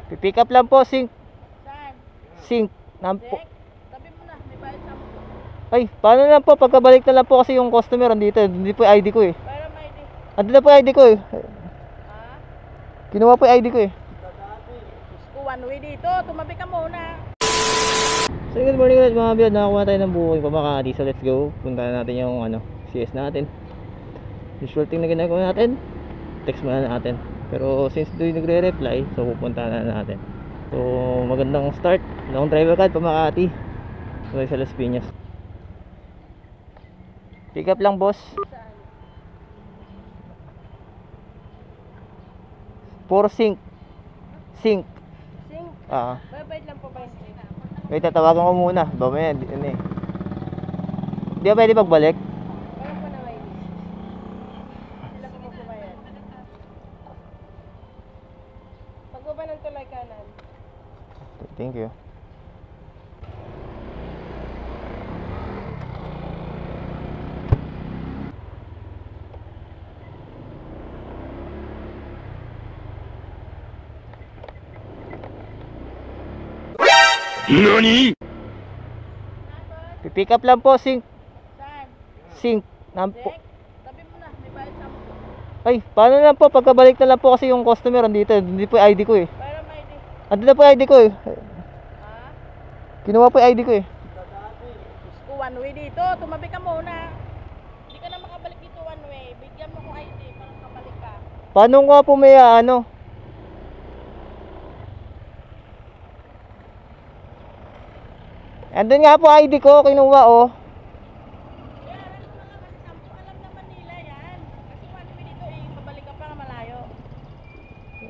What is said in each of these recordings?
Pipick up lang po, sink. Saan? Sink. Dek, tabi mo na, may bayad sa mo. Ay, paano lang po, pagkabalik na lang po kasi yung customer andito. Hindi po yung ID ko eh. Para may ID. Andito na po yung ID ko eh. Ha? Kinuha po yung ID ko eh. Gusto one way dito, tumabi ka muna. So good morning ulit mga biyad. Nakakuha tayo ng buko yung pamakati. So let's go. Punta natin yung CS natin. Usual thing na ginagawa natin, text muna natin. Pero since doon nagre-reply, so pupunta na natin. So magandang start. Long driver card pamakati. So sa Las Piñas. Pick up lang boss. Saan? For sink. Sink. Sing, bayad lang po ba yung sing? Wait, tatawagan ko muna. Mamaya, ano eh. Di ba pwede pagbalik? Parang po na may ID. Sila po magbabayad. Pagbaba ng tulay kanan. Thank you. NANI?! Pick up lang po, sink. Saan? Sink. Dek, tabi mo na, may bayad sa mo. Ay, paano lang po, pagkabalik na lang po kasi yung customer andito. Hindi po yung ID ko eh. Para may ID. Andito na po yung ID ko eh. Ha? Kinuha po yung ID ko eh. Gusto one way dito, tumabi ka muna. Hindi ka na makabalik dito one way. Bigyan mo ko ID para makabalik ka. Paano nga po may Andun nga po ID ko, kinuha oh. Kaya alam mo nga kasi sampo, alam naman nila yan. Kasi one way dito pabalik ka pa nga malayo.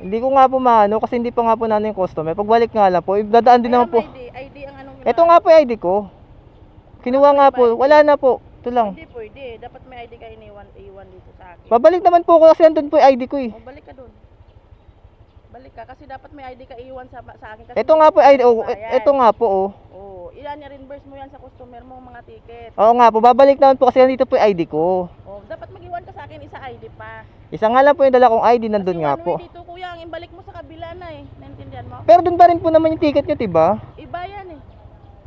Hindi ko nga po maano kasi hindi pa nga po namin yung customer. Pagbalik nga lang po, dadaan din naman po. ID ang anong Ito nga po yung ID ko. Kinuha nga po, wala na po. Ito lang. Hindi pwede, dapat may ID ka iwan dito sa akin. Babalik naman po ako kasi andun po yung ID ko eh. O balik ka doon. Balik ka kasi dapat may ID ka iwan sa akin. Kasi Ito nga po yung ID, oh, bayad. ito nga po oh. Oo, ilan reimburse mo yan sa customer mo mga ticket. Oo nga po, babalik naman po kasi nandito po yung ID ko. Oh, dapat mag-iwan ka sa akin isa ID pa. Isa nga lang po yung dala kong ID, nandun nga Kasi po. one way dito kuya, ang ibalik mo sa kabila na eh. Naintindihan mo? Pero dun pa rin po naman yung ticket nyo, diba? Iba yan eh.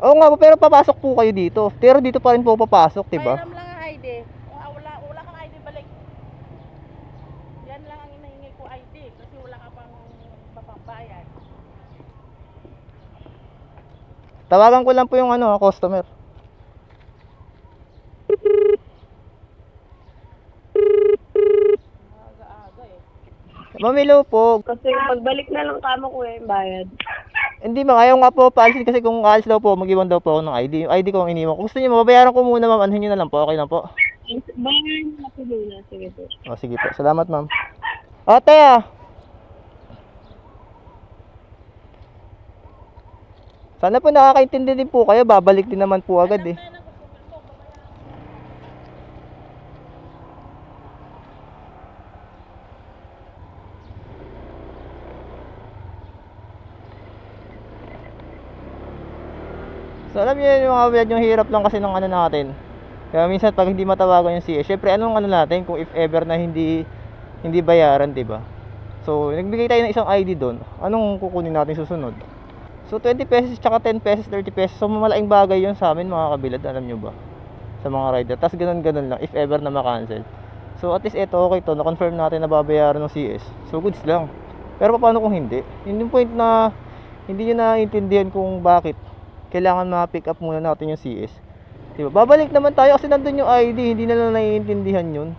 Oo nga po, pero papasok po kayo dito. Pero dito pa rin po papasok, diba? Pahiram lang ang ID. Kung wala kang ID, balik. Yan lang ang inahingi ko ID. Kasi wala ka pang papambayad. Tawagan ko lang po yung customer. Aga-aga eh. Mamilo po. Kasi pagbalik na lang kamo ko yung bayad. Hindi ba, ayaw nga po paalisin kasi kung aalis daw po, mag-iwan daw po ako ng ID. Yung ID ko ang iniwan. Kung gusto niyo, mababayaran ko muna ma'am, anuhin niyo na lang po, okay lang po. Bayaran na po muna. Sige po. O sige po, salamat ma'am. Ate sana po nakakaintindi din po kayo, babalik din naman po agad eh. So alam niyo yung mga weird, yung hirap lang kasi ng natin. Kaya minsan pag hindi matawagan yung CS, syempre anong natin kung if ever na hindi bayaran, 'di ba? So nagbigay tayo ng isang ID doon. Anong kukunin natin susunod? So 20 pesos tsaka 10 pesos, 30 pesos. So malaking bagay 'yun sa amin mga kabilad, alam niyo ba? Sa mga rider. Tas ganun lang if ever na ma-cancel. So at least ito okay to, na-confirm natin na babayaran ng CS. So goods lang. Pero paano kung hindi? Yun yung point na hindi niyo naiintindihan kung bakit kailangan ma-pick up muna natin yung CS. Diba? Babalik naman tayo kasi nandun yung ID, hindi na lang naiintindihan yun.